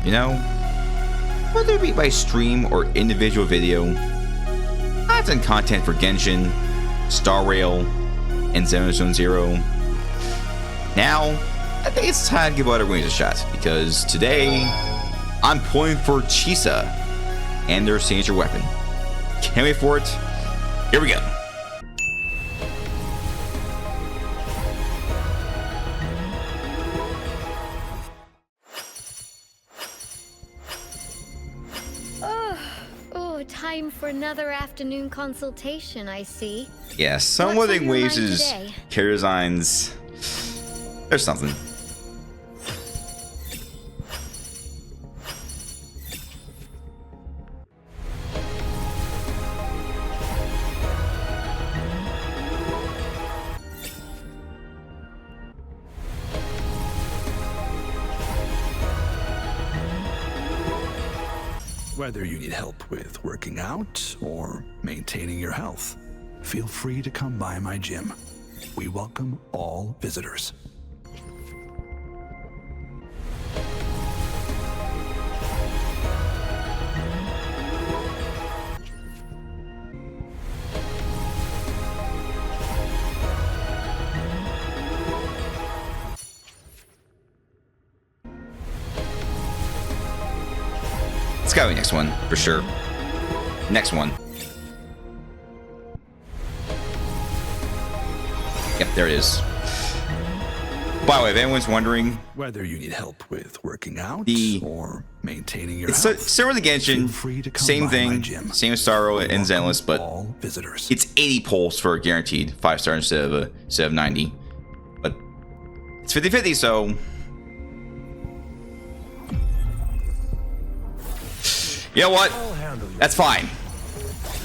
you know, whether it be by stream or individual video, I've done content for Genshin, Star Rail, and Zone Zero. Now, I think it's time to give Wuthering Waves a shot, because today I'm pulling for Chisa and their signature weapon. Can't wait for it. Here we go. Time for another afternoon consultation, I see. Yeah, some What's Wuthering on your Waves' mind today? character designs. There's something. Whether you need help with working out or maintaining your health, feel free to come by my gym. We welcome all visitors. It's gotta be next one, for sure. Next one. Yep, there it is. By the way, if anyone's wondering, Whether you need help with working out The- or maintaining your it's health, similar to feel free to Genshin, come same by my thing, gym. same as Star Rail We and welcome Zenless, but all visitors. it's 80 pulls for a guaranteed 5-star instead of 90. But it's 50-50, so you know what? That's fine.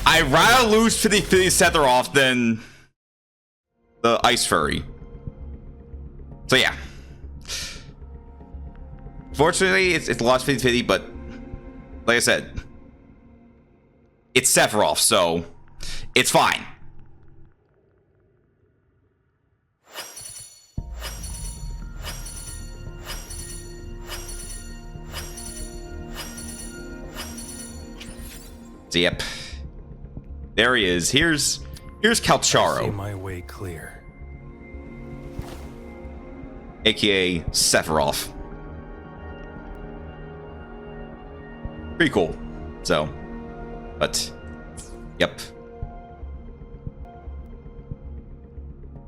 I'd rather lose 50-50 Sephiroth than the Ice Furry. So yeah. Fortunately, it's lost 50-50, but like I said, it's Sephiroth, so it's fine. So yep, there he is. Here's See Calcharo, my way clear. aka Sephiroth. Pretty cool. So, but yep.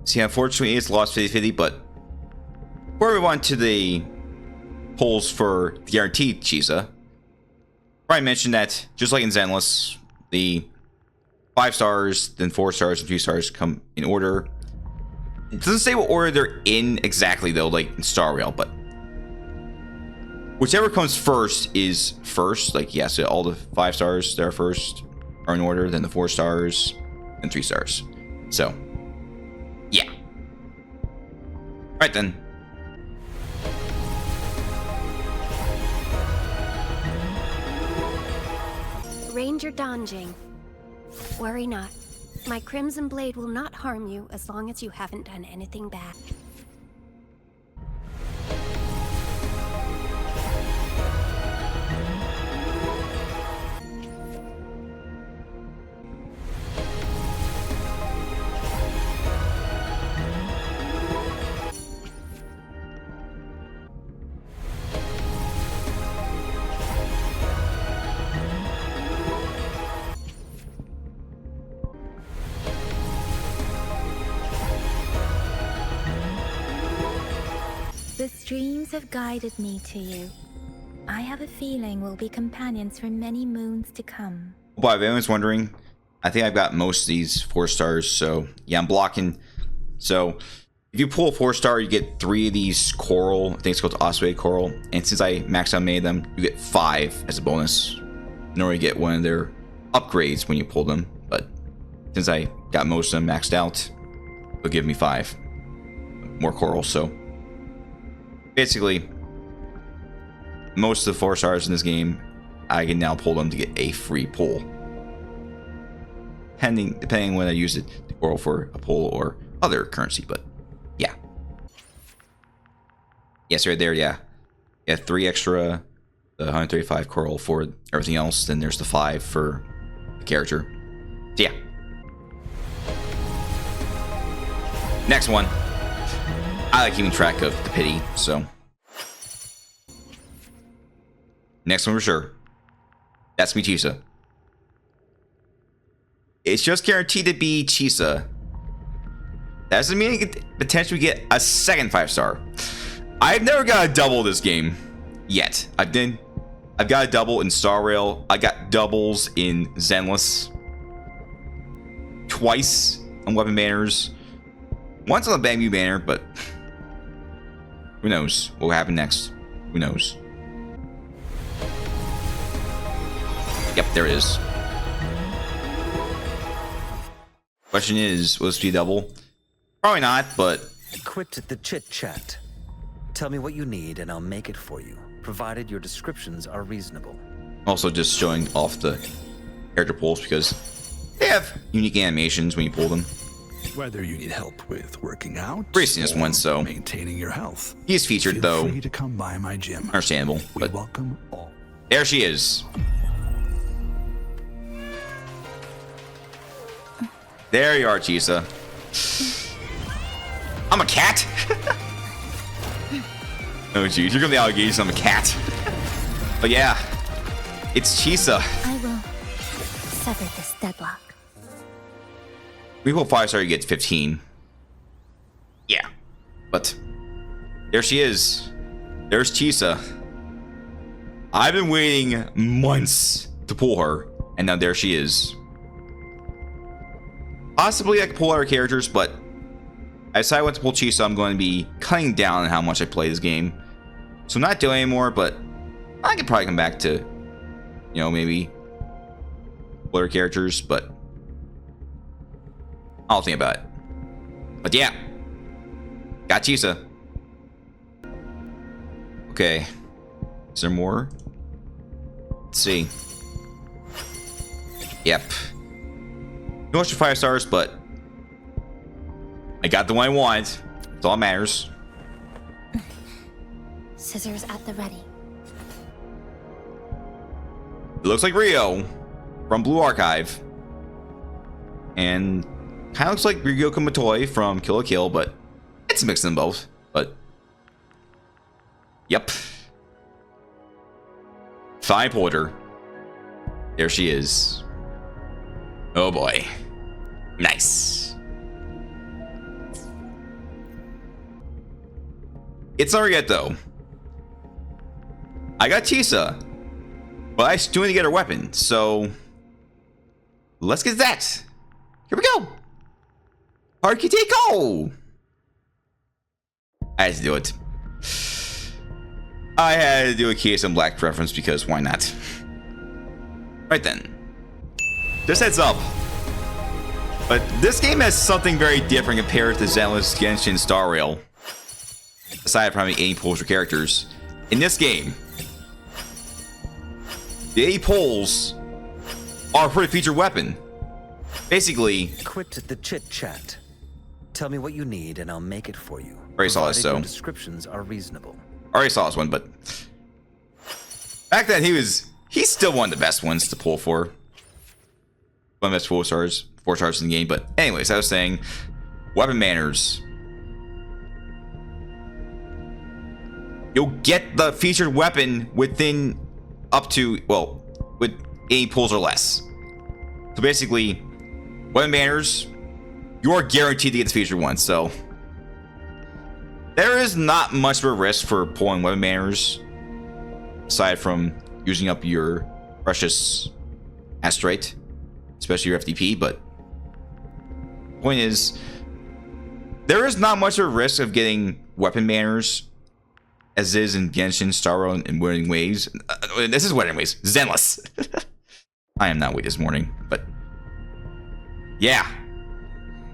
See, unfortunately, it's lost 50-50, but before we move on to the polls for the guaranteed Chisa, I mentioned that just like in Zenless, the 5 stars, then 4 stars, and 3 stars come in order. It doesn't say what order they're in exactly, though, like in Star Rail, but whichever comes first is first. Like, yeah, so all the 5 stars that are first are in order, then the 4 stars, and 3 stars. So, yeah. Right then. Ranger Donjing. Worry not. My Crimson Blade will not harm you as long as you haven't done anything bad. The streams have guided me to you. I have a feeling we'll be companions for many moons to come. But if anyone's wondering, I think I've got most of these 4 stars, so yeah, I'm blocking. So if you pull a 4-star, you get 3 of these coral. I think it's called Oswald coral, and since I maxed out many of them, you get 5 as a bonus. In order to get one of their upgrades when you pull them, but since I got most of them maxed out, it'll give me 5 more coral. So basically, most of the 4 stars in this game, I can now pull them to get a free pull. Depending when I use it, the coral for a pull or other currency, but yeah. Yes, right there, yeah. Yeah, 3 extra the 135 coral for everything else. Then there's the 5 for the character. So yeah. Next one. I like keeping track of the pity, so. Next one for sure. That's me, Chisa. It's just guaranteed to be Chisa. That doesn't mean you could potentially get a second 5-star. I've never got a double this game yet. I've got a double in Star Rail. I got doubles in Zenless. Twice on Weapon Banners. Once on the Bamboo Banner, but who knows what will happen next? Who knows? Yep, there it is. Question is, will this be a double? Probably not, but Quit the chit-chat. Tell me what you need and I'll make it for you, provided your descriptions are reasonable. also just showing off the character pulls because they have unique animations when you pull them. Whether you need help with working out, Recentest one, so maintaining your health, he's featured feel though. free to come by my gym. Understandable, We but welcome all. there she is. There you are, Chisa. I'm a cat. Oh jeez, here come the allegations. I'm a cat. But yeah, it's Chisa. I will sever this deadlock. We pull 5-star, you get 15. Yeah, but there she is. There's Chisa. I've been waiting months to pull her, and now there she is. Possibly I could pull other characters, but I decided I want to pull Chisa. I'm going to be cutting down on how much I play this game, so I'm not doing it anymore. But I could probably come back to, you know, maybe other characters, but I'll think about it. But yeah, got Chisa. Okay, is there more? Let's see. Yep. No extra 5 stars, but I got the one I want. That's all that matters. Scissors at the ready. It looks like Rio from Blue Archive, and kind of looks like Ryoko Matoi from Kill la Kill, but it's a mix of them both. But yep, fine Porter. There she is. Oh boy, nice. It's not over yet though. I got Chisa, but I still need to get her weapon, so let's get that. Here we go. Architecto. I had to do it. I had to do a Chisa and Black reference because why not? Right then. Just heads up. But this game has something very different compared to Zenless, Genshin, Star Rail. Aside from having 80 pulls for characters, in this game, the 80 pulls are for the featured weapon. Basically, Quit the chit-chat. Tell me what you need and I'll make it for you. Already saw this, provided your so descriptions are reasonable. already saw this one, but back then he's still one of the best ones to pull for. One of the best 4 stars in the game. But anyways, I was saying, weapon manners. You'll get the featured weapon within up to, well, with 80 pulls or less. So basically, weapon banners, you are guaranteed to get the featured one. So there is not much of a risk for pulling weapon banners, aside from using up your precious astrate, especially your FDP. But point is, there is not much of a risk of getting weapon banners as is in Genshin, Star Rail, and Wuthering Waves. This is Wuthering Waves. Zenless. I am not weak this morning, but yeah.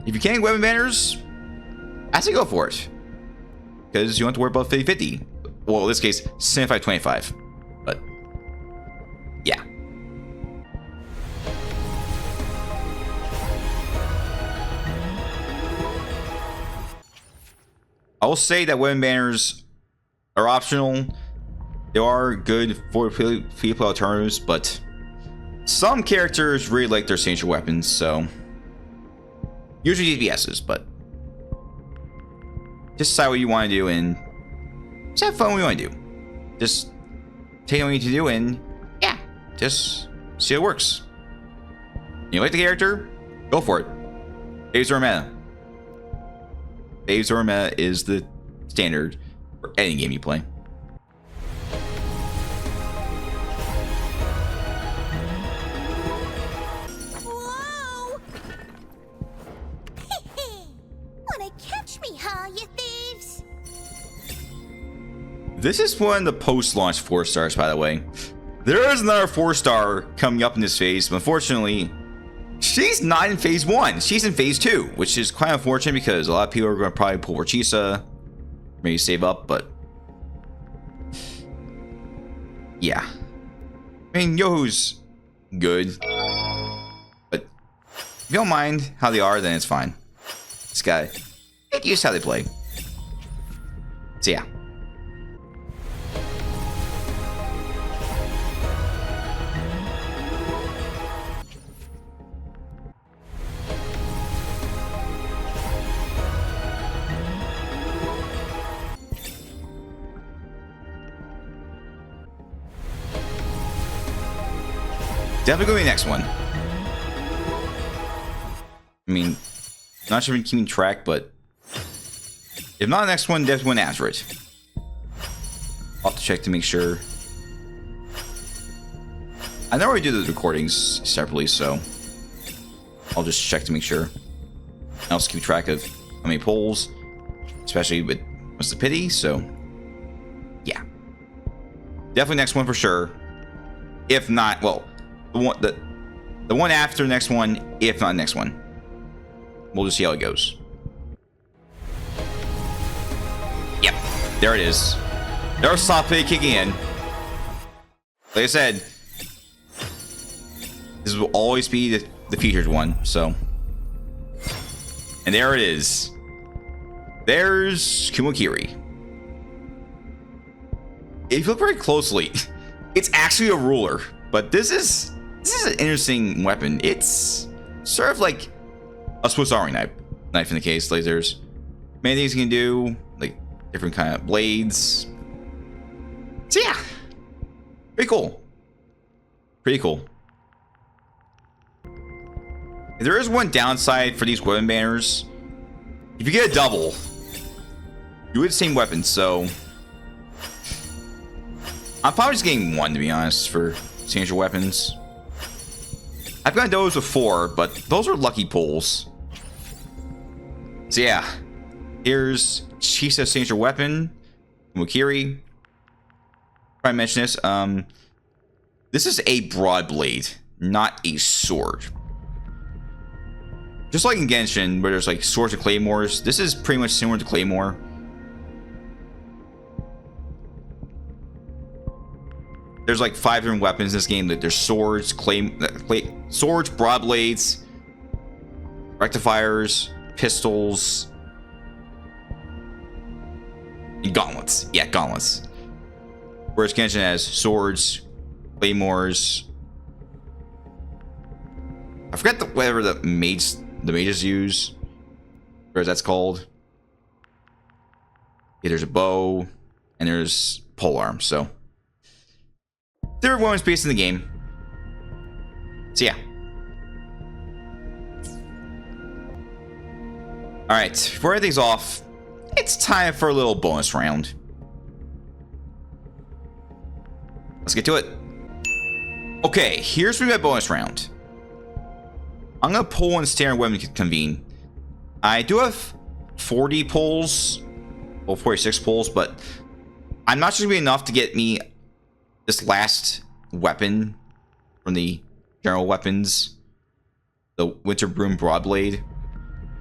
If you can't get weapon banners, I say go for it. Because you don't have to worry about 50-50. Well, in this case, 75-25. But yeah. I will say that weapon banners are optional, There are good for people alternatives, but some characters really like their signature weapons, so usually DPSs, but just decide what you want to do and just have fun what you want to do. Just take what you need to do and yeah, just see how it works. You like the character? Go for it. Waves or meta. Waves or meta is the standard for any game you play. Whoa! Wanna catch me, huh, you thieves? This is one of the post-launch 4-stars, by the way. There is another 4-star coming up in this phase, but unfortunately, she's not in phase 1. She's in phase 2, which is quite unfortunate because a lot of people are going to probably pull for Chisa, maybe save up, but yeah. I mean, Yohu's good, but if you don't mind how they are, then it's fine. This guy, get used to how they play. So yeah. Definitely going to be the next one. I mean, not sure if I'm keeping track, but if not the next one, definitely one after it. I'll have to check to make sure. I know we do the recordings separately, so I'll just check to make sure. I also keep track of how many polls, especially with what's the pity, so yeah. Definitely next one for sure. If not, well, the one after the next one, if not next one. We'll just see how it goes. Yep, there it is. There's Sape kicking in. Like I said, this will always be the featured one, so. And there it is. There's Kumokiri. If you look very closely, it's actually a ruler, but this is an interesting weapon. It's sort of like a Swiss Army knife in the case. Like there's many things you can do, like different kind of blades. So yeah, pretty cool. Pretty cool. There is one downside for these weapon banners. If you get a double, you get the same weapon, so I'm probably just getting one, to be honest, for signature weapons. I've gotten those before, but those are lucky pulls. So yeah, here's Chisa's signature weapon, Mukiri. I mention this. This is a broad blade, not a sword. Just like in Genshin, where there's like swords and claymores, this is pretty much similar to Claymore. There's like 5 different weapons in this game. There's swords, swords, broad blades, rectifiers, pistols, and gauntlets. Yeah, gauntlets. Whereas Genshin has swords, claymores. I forget whatever the mages use. Whereas that's called. Yeah, there's a bow, and there's polearm. So there are weapons based in the game. So yeah. Alright, before everything's off, it's time for a little bonus round. Let's get to it. Okay, here's my bonus round. I'm gonna pull and stare and weapon convene. I do have 40 pulls, well 46 pulls, but I'm not sure gonna be enough to get me this last weapon from the general weapons, the Winter Broom Broadblade,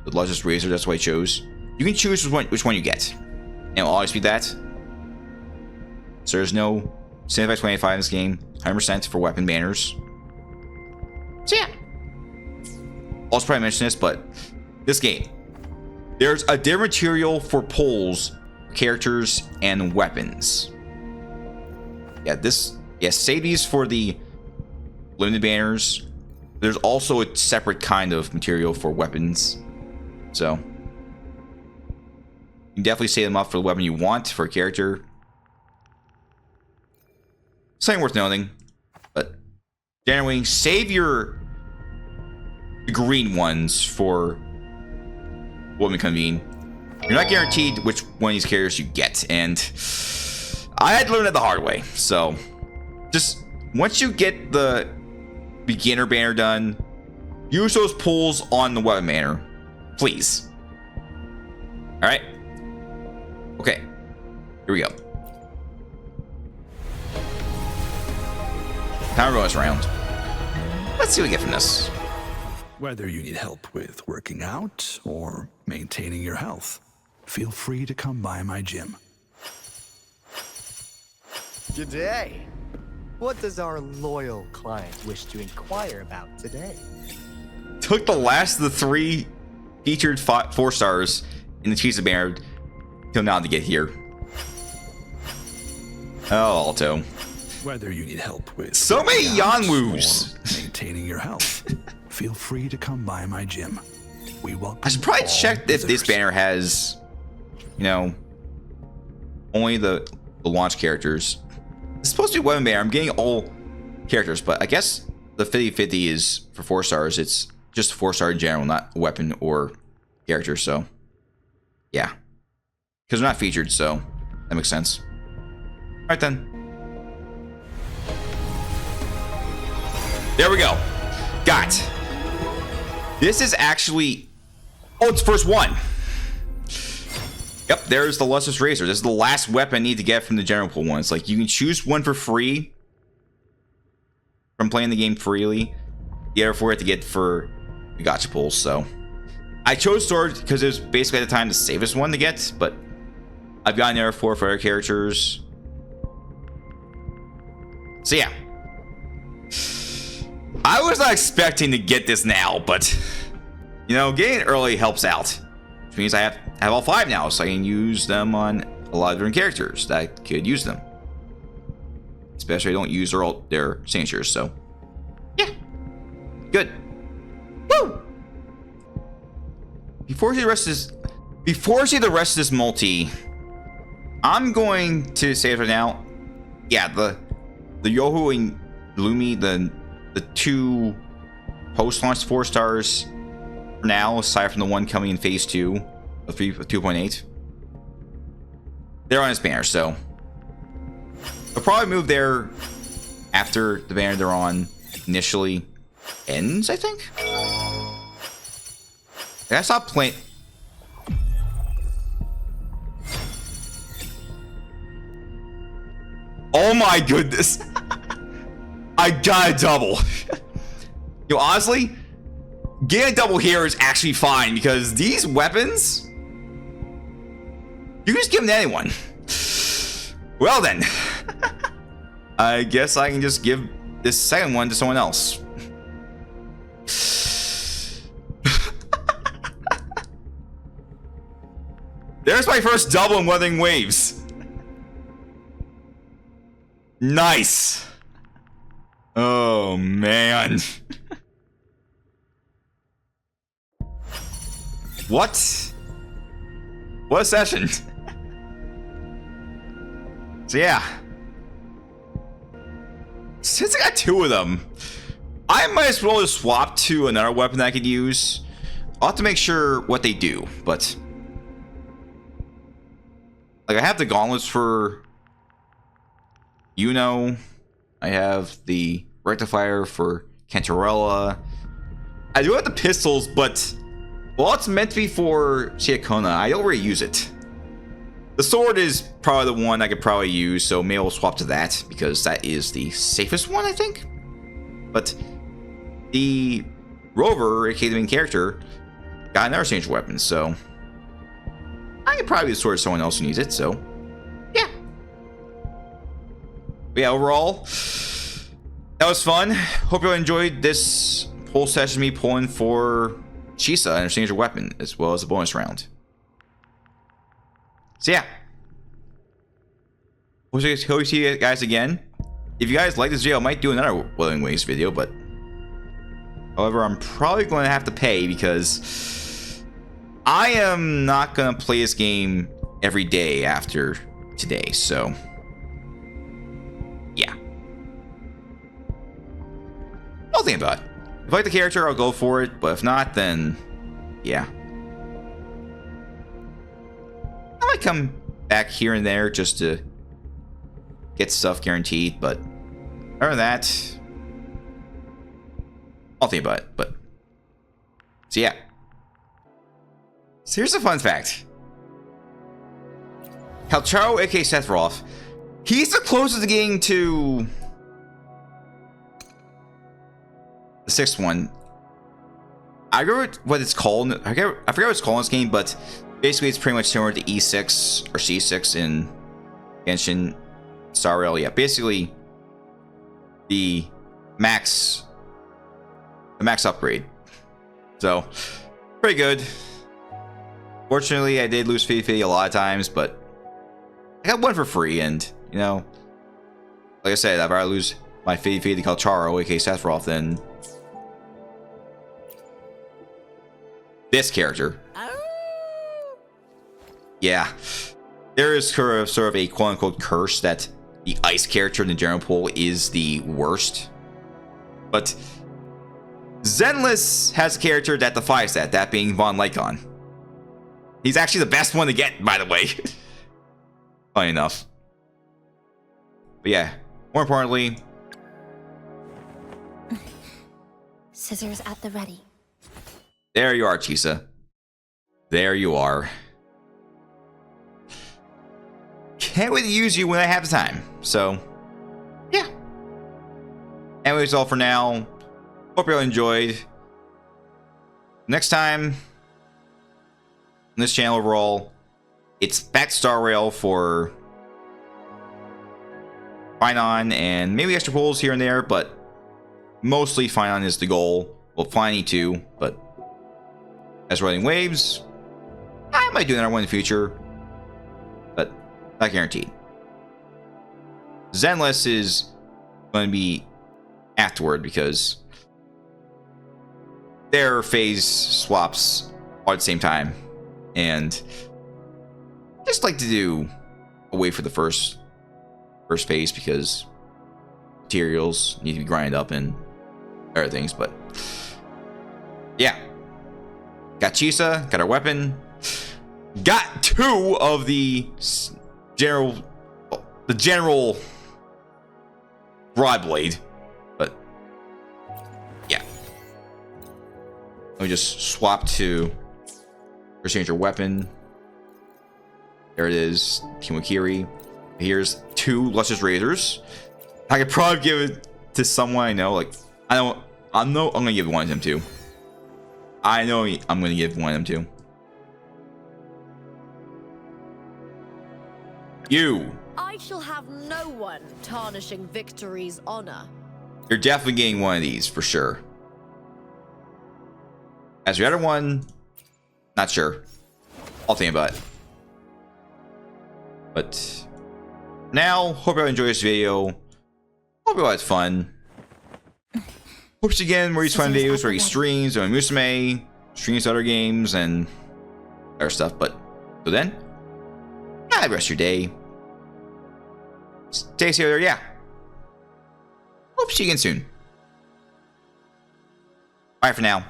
the largest razor. That's what I chose. You can choose which one you get, and it'll always be that. So there's no 75-25 in this game. 100% for weapon banners. So yeah. Also probably mention this, but this game, there's a different material for pulls, characters, and weapons. save these for the limited banners. There's also a separate kind of material for weapons, so you can definitely save them up for the weapon you want for a character. Something worth noting, but generally save the green ones for what may convene. You're not guaranteed which one of these characters you get, and I had to learn it the hard way. So just once you get the beginner banner done, use those pulls on the weapon banner, please. All right. Okay. Here we go. Time to bonus round. Let's see what we get from this. Whether you need help with working out or maintaining your health, feel free to come by my gym. G'day. What does our loyal client wish to inquire about today? Took the last of the 3 featured 4 stars in the Chisa banner till now to get here. Oh, Alto. Whether you need help with so many working out Yanwoos. or maintaining your health, feel free to come by my gym. We welcome. I should probably all check if this visitors. banner has, you know, only the launch characters. It's supposed to be weapon banner. I'm getting all characters, but I guess the 50/50 is for 4 stars. It's just 4-star in general, not weapon or character. So, yeah, because they're not featured, so that makes sense. All right then. There we go. Got. This is actually... Oh, it's first one. Yep, there's the Lustrous Razor. This is the last weapon I need to get from the general pool one. It's like you can choose one for free from playing the game freely. The other 4 you have to get for the gacha pulls. So I chose Sword because it was basically at the time the safest one to get, but I've gotten the other 4 for other characters. So yeah. I was not expecting to get this now, but you know, getting it early helps out. Which means I have all 5 now, so I can use them on a lot of different characters that could use them. Especially I don't use their signatures, so yeah. Good. Woo! Before I see the rest of this multi, I'm going to say it right now. Yeah, the Yohu and Lumi, the 2 post-launch 4 stars for now, aside from the one coming in phase 2 of 2.8. They're on his banner, so they'll probably move there after the banner they're on initially ends, I think. I stopped playing. Oh my goodness. I got a double. You know, honestly, getting a double here is actually fine because these weapons, you can just give them to anyone. Well then, I guess I can just give this second one to someone else. There's my first double in Wuthering Waves. Nice. Oh man. What a session. So yeah, since I got 2 of them, I might as well just swap to another weapon that I could use. I'll have to make sure what they do, but like I have the gauntlets for Yuno, I have the rectifier for Cantarella. I do have the pistols, but well, it's meant to be for Shiakona. I don't really use it. The sword is probably the one I could probably use, so maybe I'll swap to that because that is the safest one, I think. But the Rover, aka the main character, got another signature weapon, so I could probably use the sword to someone else who needs it, so yeah. But yeah, overall, that was fun. Hope you all enjoyed this whole session, me pulling for Chisa and her signature weapon, as well as a bonus round. So yeah. Hope to see you guys again. if you guys like this video, I might do another Wuthering Waves video, but however, I'm probably going to have to pay because I am not going to play this game every day after today, so yeah. I'll think about it. If I like the character, I'll go for it, but if not, then yeah. I might come back here and there just to get stuff guaranteed, but other than that, I'll think about it. But so yeah. So here's a fun fact. Kalcharo, aka Sephiroth, he's the closest to getting to the sixth one. I forget what it's called. I forget what it's called in this game, but basically it's pretty much similar to E6 or C6 in Genshin Star Rail. Yeah, basically the max upgrade. So pretty good. Fortunately, I did lose Fifi a lot of times, but I got one for free, and you know, like I said, I'd rather lose my Fifi to Kalcharo, aka Sephiroth, than this character. Yeah, there is sort of a quote-unquote curse that the ice character in the general pool is the worst, but Zenless has a character that defies that being Von Lycon. He's actually the best one to get, by the way. Funny enough. But yeah, more importantly, Scissors at the ready. there you are, Chisa. There you are. Can't wait to use you when I have the time. So, yeah. Anyways, all for now. Hope you all enjoyed. Next time on this channel overall, it's back to Star Rail for Finon and maybe extra pulls here and there, but mostly Finon is the goal. Well, Finey too, but as Wuthering Waves, I might do another one in the future, but not guaranteed. Zenless is going to be afterward because their phase swaps are at the same time, and I just like to do away for the first phase because materials need to be grinded up and other things. But yeah, got Chisa, got our weapon, got 2 of the general broad blade. But yeah, let me just swap to exchange your weapon. There it is, Kimakiri. Here's 2 Lustrous Razors. I could probably give it to someone I know. Like, I know I'm gonna give one of them to. I know I'm gonna give one of them to. You. I shall have no one tarnishing victory's honor. You're definitely getting one of these for sure. As your other one, not sure. I'll think about it. But now, hope you all enjoyed this video. Hope you all had fun. Hope to again where he's fun videos where he streams on Musume, streams other games and other stuff. But till then, have the rest of your day. Stay safe there, yeah. Hope to see you again soon. Bye for now.